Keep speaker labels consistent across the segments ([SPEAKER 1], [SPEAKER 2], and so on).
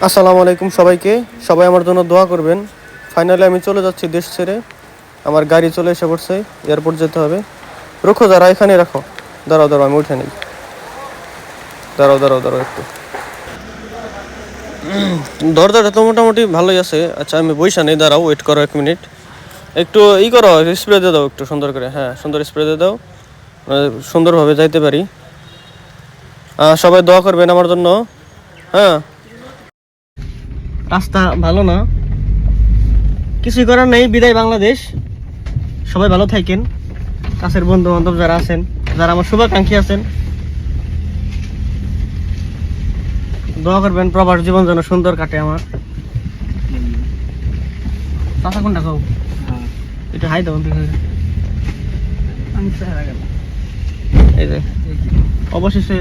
[SPEAKER 1] আসসালামু আলাইকুম সবাইকে। সবাই আমার জন্য দোয়া করবেন। ফাইনালি আমি চলে যাচ্ছি দেশ ছেড়ে। আমার গাড়ি চলে এসে পড়ছে, এয়ারপোর্ট যেতে হবে। রুখো, যারা এখানে রাখো। দাঁড়াও দাঁড়াও, আমি উঠে নিই। দাঁড়াও দাঁড়াও দাঁড়াও একটু। দরজাটা তো মোটামুটি ভালোই আছে। আচ্ছা, আমি বইসা নেই, দাঁড়াও, ওয়েট করো 1 মিনিট। একটু করো, স্প্রে দিয়ে দাও একটু সুন্দর করে। হ্যাঁ, সুন্দর স্প্রে দিয়ে দাও, সুন্দরভাবে যাইতে পারি। সবাই দোয়া করবেন আমার জন্য। হ্যাঁ, রাস্তা ভালো না, কিছুই করার নেই। বিদায় বাংলাদেশ। সবাই ভালো থাকেন। কাছের বন্ধু বান্ধব যারা আছেন, যারা আমার শুভাকাঙ্ক্ষী আছেন, দোয়া করবেন প্রবাস জীবন যেন সুন্দর কাটে আমার। চাচা কোনটা খাও? এটা হাই দাও। এই যে অবশেষে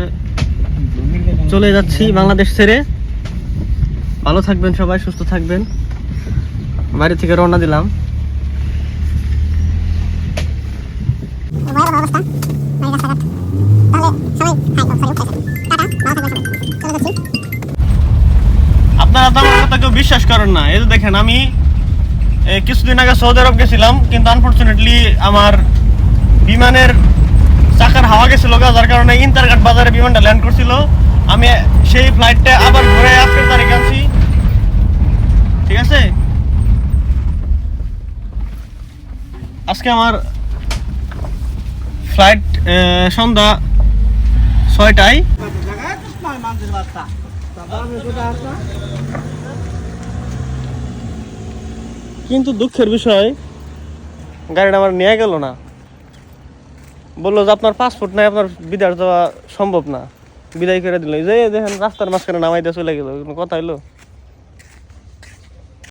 [SPEAKER 1] চলে যাচ্ছি বাংলাদেশ ছেড়ে। ভালো থাকবেন সবাই, সুস্থ থাকবেন। বাড়ি থেকে রওনা দিলাম। আপনারা তো আমার কথা কেউ বিশ্বাস করেন না। এই যে দেখেন, আমি কিছুদিন আগে সৌদি আরব গেছিলাম, কিন্তু আনফরচুনেটলি আমার বিমানের চাকার হাওয়া গেছিল, যার কারণে ইন্টারঘাট বাজারে বিমানটা ল্যান্ড করছিল। আমি সেই ফ্লাইটটা আবার ঘুরে আজকের তারিখে আনছি। ঠিক আছে, আজকে আমার ফ্লাইট সন্ধ্যা 6টায়। কিন্তু দুঃখের বিষয়, গাড়িটা আমার নিয়ে গেল না। বললো যে আপনার পাসপোর্ট নাই, আপনার বিদেশ যাওয়া সম্ভব না। বিদায় করে দিল। যে দেখেন রাস্তার মাঝখানে নামাই দিয়ে চলে গেল। কোনো কথা হইলো?